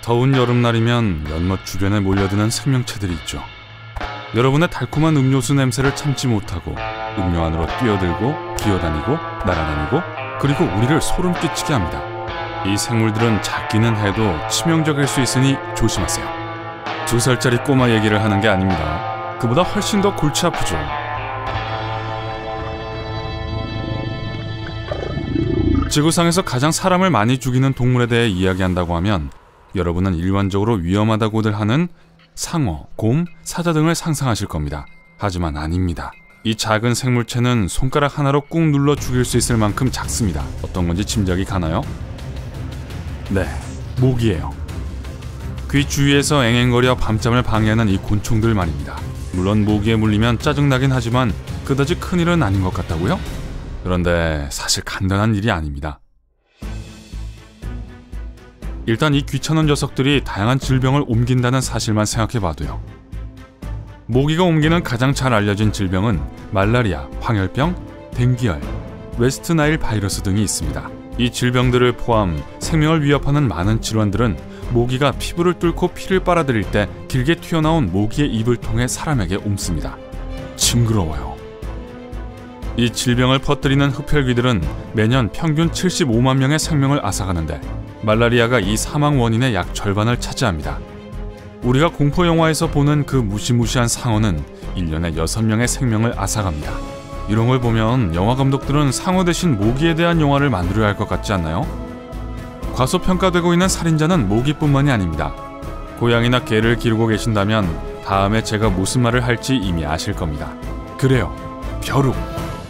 더운 여름날이면 연못 주변에 몰려드는 생명체들이 있죠. 여러분의 달콤한 음료수 냄새를 참지 못하고 음료 안으로 뛰어들고 기어다니고 날아다니고 그리고 우리를 소름 끼치게 합니다. 이 생물들은 작기는 해도 치명적일 수 있으니 조심하세요. 2살짜리 꼬마 얘기를 하는 게 아닙니다. 그보다 훨씬 더 골치 아프죠. 지구상에서 가장 사람을 많이 죽이는 동물에 대해 이야기한다고 하면 여러분은 일반적으로 위험하다고들 하는 상어, 곰, 사자 등을 상상하실 겁니다. 하지만 아닙니다. 이 작은 생물체는 손가락 하나로 꾹 눌러 죽일 수 있을 만큼 작습니다. 어떤 건지 짐작이 가나요? 네, 모기예요. 귀 주위에서 앵앵거려 밤잠을 방해하는 이 곤충들 말입니다. 물론 모기에 물리면 짜증나긴 하지만 그다지 큰일은 아닌 것 같다고요? 그런데 사실 간단한 일이 아닙니다. 일단 이 귀찮은 녀석들이 다양한 질병을 옮긴다는 사실만 생각해봐도요. 모기가 옮기는 가장 잘 알려진 질병은 말라리아, 황열병, 댕기열, 웨스트나일 바이러스 등이 있습니다. 이 질병들을 포함 생명을 위협하는 많은 질환들은 모기가 피부를 뚫고 피를 빨아들일 때 길게 튀어나온 모기의 입을 통해 사람에게 옮습니다. 징그러워요. 이 질병을 퍼뜨리는 흡혈귀들은 매년 평균 75만 명의 생명을 앗아가는데 말라리아가 이 사망 원인의 약 절반을 차지합니다. 우리가 공포 영화에서 보는 그 무시무시한 상어는 1년에 6명의 생명을 앗아갑니다. 이런 걸 보면 영화 감독들은 상어 대신 모기에 대한 영화를 만들어야 할 것 같지 않나요? 과소평가되고 있는 살인자는 모기뿐만이 아닙니다. 고양이나 개를 기르고 계신다면 다음에 제가 무슨 말을 할지 이미 아실 겁니다. 그래요, 벼룩.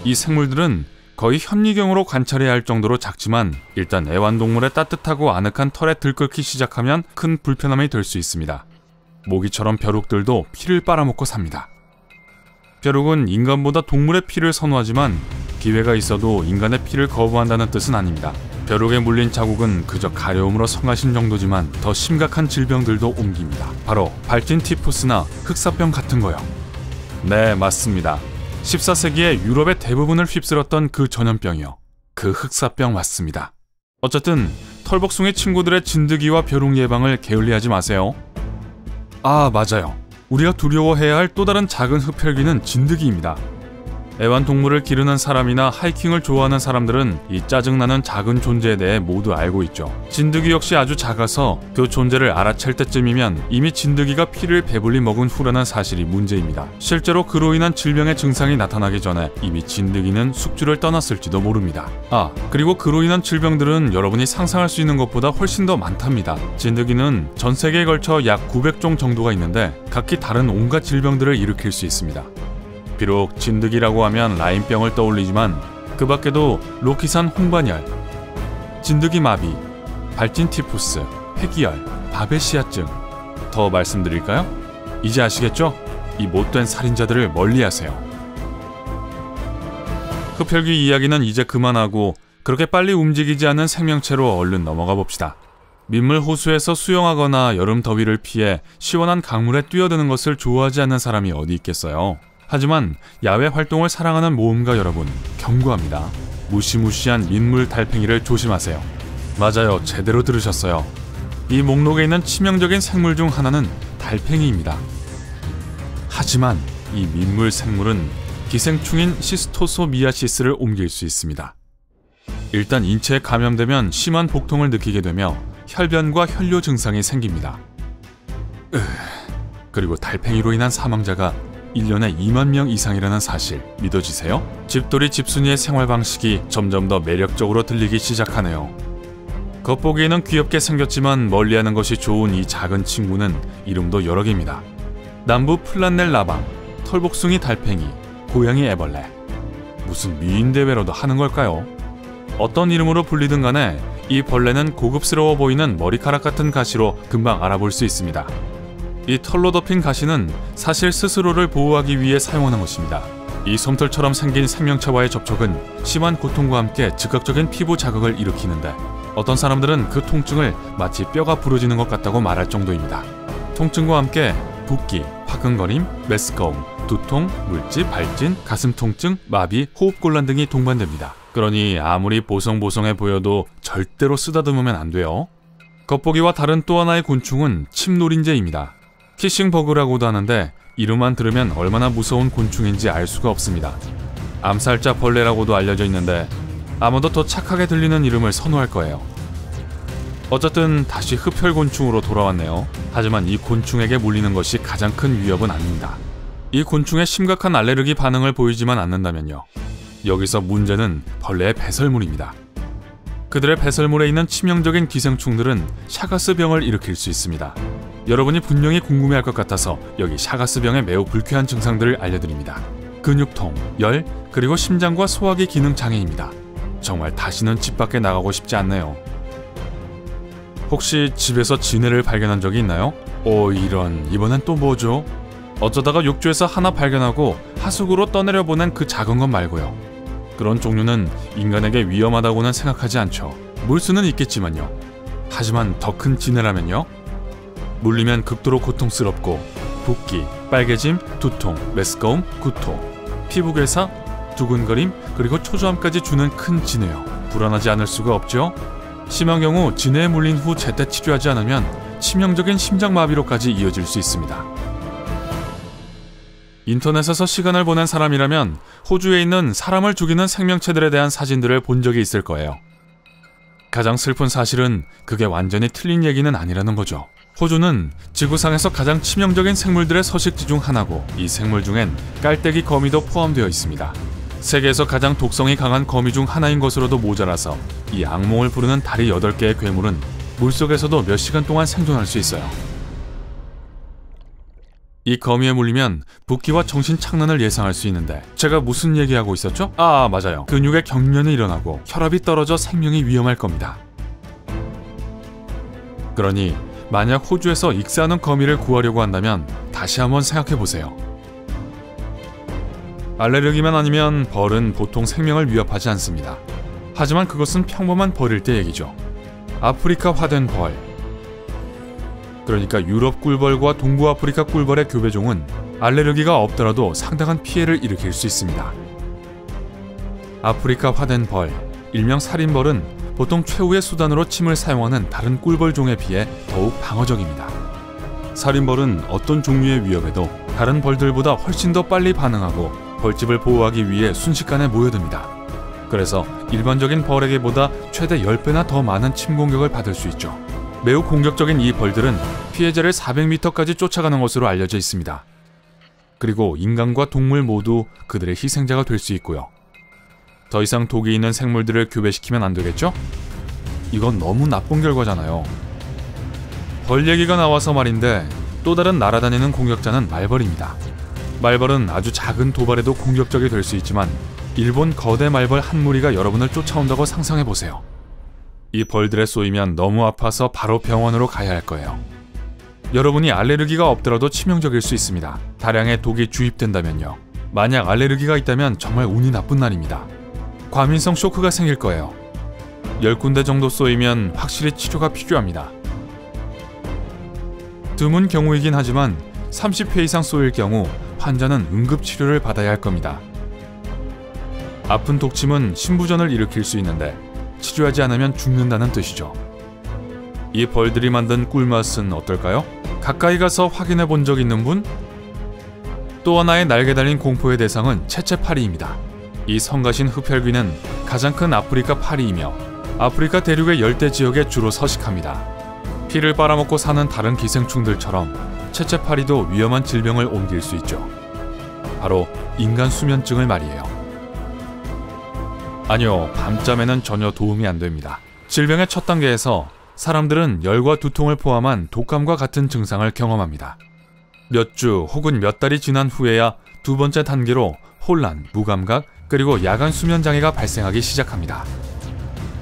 이 생물들은 거의 현미경으로 관찰해야 할 정도로 작지만 일단 애완동물의 따뜻하고 아늑한 털에 들끓기 시작하면 큰 불편함이 될 수 있습니다. 모기처럼 벼룩들도 피를 빨아먹고 삽니다. 벼룩은 인간보다 동물의 피를 선호하지만 기회가 있어도 인간의 피를 거부한다는 뜻은 아닙니다. 벼룩에 물린 자국은 그저 가려움으로 성하신 정도지만 더 심각한 질병들도 옮깁니다. 바로 발진 티푸스나 흑사병 같은 거요. 네, 맞습니다. 14세기에 유럽의 대부분을 휩쓸었던 그 전염병이요. 그 흑사병 맞습니다. 어쨌든 털복숭이 친구들의 진드기와 벼룩 예방을 게을리하지 마세요. 아, 맞아요. 우리가 두려워해야 할 또 다른 작은 흡혈귀는 진드기입니다. 애완동물을 기르는 사람이나 하이킹을 좋아하는 사람들은 이 짜증나는 작은 존재에 대해 모두 알고 있죠. 진드기 역시 아주 작아서 그 존재를 알아챌 때쯤이면 이미 진드기가 피를 배불리 먹은 후라는 사실이 문제입니다. 실제로 그로 인한 질병의 증상이 나타나기 전에 이미 진드기는 숙주를 떠났을지도 모릅니다. 아, 그리고 그로 인한 질병들은 여러분이 상상할 수 있는 것보다 훨씬 더 많답니다. 진드기는 전 세계에 걸쳐 약 900종 정도가 있는데 각기 다른 온갖 질병들을 일으킬 수 있습니다. 비록 진드기라고 하면 라임병을 떠올리지만 그 밖에도 로키산 홍반열, 진드기 마비, 발진 티푸스, 폐기열, 바베시아증. 더 말씀드릴까요? 이제 아시겠죠? 이 못된 살인자들을 멀리하세요. 흡혈귀 이야기는 이제 그만하고 그렇게 빨리 움직이지 않는 생명체로 얼른 넘어가 봅시다. 민물 호수에서 수영하거나 여름 더위를 피해 시원한 강물에 뛰어드는 것을 좋아하지 않는 사람이 어디 있겠어요? 하지만 야외 활동을 사랑하는 모험가 여러분, 경고합니다. 무시무시한 민물 달팽이를 조심하세요. 맞아요, 제대로 들으셨어요. 이 목록에 있는 치명적인 생물 중 하나는 달팽이입니다. 하지만 이 민물 생물은 기생충인 시스토소미아시스를 옮길 수 있습니다. 일단 인체에 감염되면 심한 복통을 느끼게 되며 혈변과 혈뇨 증상이 생깁니다. 그리고 달팽이로 인한 사망자가 1년에 2만 명 이상이라는 사실 믿어지세요? 집돌이 집순이의 생활 방식이 점점 더 매력적으로 들리기 시작하네요. 겉보기에는 귀엽게 생겼지만 멀리하는 것이 좋은 이 작은 친구는 이름도 여러 개입니다. 남부 플란넬 라방, 털복숭이 달팽이, 고양이 애벌레. 무슨 미인대회라도 하는 걸까요? 어떤 이름으로 불리든 간에 이 벌레는 고급스러워 보이는 머리카락 같은 가시로 금방 알아볼 수 있습니다. 이 털로 덮인 가시는 사실 스스로를 보호하기 위해 사용하는 것입니다. 이 솜털처럼 생긴 생명체와의 접촉은 심한 고통과 함께 즉각적인 피부 자극을 일으키는데 어떤 사람들은 그 통증을 마치 뼈가 부러지는 것 같다고 말할 정도입니다. 통증과 함께 붓기, 화끈거림, 메스꺼움, 두통, 물집, 발진, 가슴 통증, 마비, 호흡곤란 등이 동반됩니다. 그러니 아무리 보송보송해 보여도 절대로 쓰다듬으면 안 돼요. 겉보기와 다른 또 하나의 곤충은 침노린재입니다. 키싱버그라고도 하는데 이름만 들으면 얼마나 무서운 곤충인지 알 수가 없습니다. 암살자 벌레라고도 알려져 있는데 아마도 더 착하게 들리는 이름을 선호할 거예요. 어쨌든 다시 흡혈곤충으로 돌아왔네요. 하지만 이 곤충에게 물리는 것이 가장 큰 위협은 아닙니다. 이 곤충의 심각한 알레르기 반응을 보이지만 않는다면요. 여기서 문제는 벌레의 배설물입니다. 그들의 배설물에 있는 치명적인 기생충들은 샤가스병을 일으킬 수 있습니다. 여러분이 분명히 궁금해할 것 같아서 여기 샤가스병의 매우 불쾌한 증상들을 알려드립니다. 근육통, 열, 그리고 심장과 소화기 기능 장애입니다. 정말 다시는 집 밖에 나가고 싶지 않네요. 혹시 집에서 지네를 발견한 적이 있나요? 이런, 이번엔 또 뭐죠? 어쩌다가 욕조에서 하나 발견하고 하수구로 떠내려 보낸 그 작은 것 말고요. 그런 종류는 인간에게 위험하다고는 생각하지 않죠. 물수는 있겠지만요. 하지만 더 큰 지네라면요? 물리면 극도로 고통스럽고 붓기, 빨개짐, 두통, 메스꺼움, 구토, 피부 괴사, 두근거림, 그리고 초조함까지 주는 큰 지네요. 불안하지 않을 수가 없죠? 심한 경우 지네에 물린 후 제때 치료하지 않으면 치명적인 심장마비로까지 이어질 수 있습니다. 인터넷에서 시간을 보낸 사람이라면 호주에 있는 사람을 죽이는 생명체들에 대한 사진들을 본 적이 있을 거예요. 가장 슬픈 사실은 그게 완전히 틀린 얘기는 아니라는 거죠. 호주는 지구상에서 가장 치명적인 생물들의 서식지 중 하나고 이 생물 중엔 깔때기 거미도 포함되어 있습니다. 세계에서 가장 독성이 강한 거미 중 하나인 것으로도 모자라서 이 악몽을 부르는 다리 8개의 괴물은 물속에서도 몇 시간 동안 생존할 수 있어요. 이 거미에 물리면 붓기와 정신 착란을 예상할 수 있는데 제가 무슨 얘기하고 있었죠? 맞아요. 근육의 경련이 일어나고 혈압이 떨어져 생명이 위험할 겁니다. 그러니 만약 호주에서 익사하는 거미를 구하려고 한다면 다시 한번 생각해보세요. 알레르기만 아니면 벌은 보통 생명을 위협하지 않습니다. 하지만 그것은 평범한 벌일 때 얘기죠. 아프리카화된 벌, 그러니까 유럽 꿀벌과 동부 아프리카 꿀벌의 교배종은 알레르기가 없더라도 상당한 피해를 일으킬 수 있습니다. 아프리카화된 벌, 일명 살인벌은 보통 최후의 수단으로 침을 사용하는 다른 꿀벌종에 비해 더욱 방어적입니다. 살인벌은 어떤 종류의 위협에도 다른 벌들보다 훨씬 더 빨리 반응하고 벌집을 보호하기 위해 순식간에 모여듭니다. 그래서 일반적인 벌에게보다 최대 10배나 더 많은 침 공격을 받을 수 있죠. 매우 공격적인 이 벌들은 피해자를 400m까지 쫓아가는 것으로 알려져 있습니다. 그리고 인간과 동물 모두 그들의 희생자가 될 수 있고요. 더 이상 독이 있는 생물들을 교배시키면 안 되겠죠? 이건 너무 나쁜 결과잖아요. 벌 얘기가 나와서 말인데 또 다른 날아다니는 공격자는 말벌입니다. 말벌은 아주 작은 도발에도 공격적이 될 수 있지만 일본 거대 말벌 한 무리가 여러분을 쫓아온다고 상상해보세요. 이 벌들에 쏘이면 너무 아파서 바로 병원으로 가야 할 거예요. 여러분이 알레르기가 없더라도 치명적일 수 있습니다. 다량의 독이 주입된다면요. 만약 알레르기가 있다면 정말 운이 나쁜 날입니다. 과민성 쇼크가 생길 거예요. 10군데 정도 쏘이면 확실히 치료가 필요합니다. 드문 경우이긴 하지만 30회 이상 쏘일 경우 환자는 응급치료를 받아야 할 겁니다. 아픈 독침은 신부전을 일으킬 수 있는데 치료하지 않으면 죽는다는 뜻이죠. 이 벌들이 만든 꿀맛은 어떨까요? 가까이 가서 확인해 본 적 있는 분? 또 하나의 날개 달린 공포의 대상은 채채파리입니다. 이 성가신 흡혈귀는 가장 큰 아프리카 파리이며 아프리카 대륙의 열대 지역에 주로 서식합니다. 피를 빨아먹고 사는 다른 기생충들처럼 채채파리도 위험한 질병을 옮길 수 있죠. 바로 인간 수면증을 말이에요. 아니요, 밤잠에는 전혀 도움이 안 됩니다. 질병의 첫 단계에서 사람들은 열과 두통을 포함한 독감과 같은 증상을 경험합니다. 몇 주 혹은 몇 달이 지난 후에야 두 번째 단계로 혼란, 무감각, 그리고 야간 수면 장애가 발생하기 시작합니다.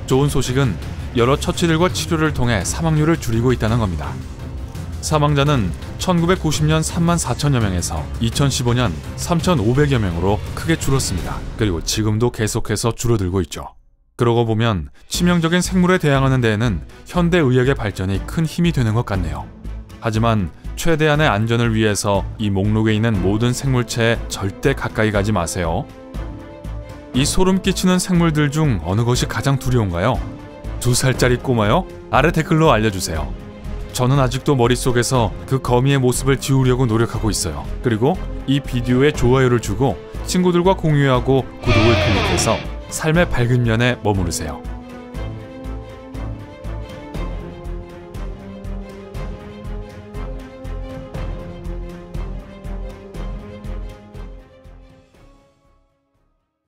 좋은 소식은 여러 처치들과 치료를 통해 사망률을 줄이고 있다는 겁니다. 사망자는 1990년 34,000여 명에서 2015년 3,500여 명으로 크게 줄었습니다. 그리고 지금도 계속해서 줄어들고 있죠. 그러고 보면 치명적인 생물에 대항하는 데에는 현대의학의 발전이 큰 힘이 되는 것 같네요. 하지만 최대한의 안전을 위해서 이 목록에 있는 모든 생물체에 절대 가까이 가지 마세요. 이 소름 끼치는 생물들 중 어느 것이 가장 두려운가요? 2살짜리 꼬마요? 아래 댓글로 알려주세요. 저는 아직도 머릿속에서 그 거미의 모습을 지우려고 노력하고 있어요. 그리고 이 비디오에 좋아요를 주고 친구들과 공유하고 구독을 클릭해서 삶의 밝은 면에 머무르세요.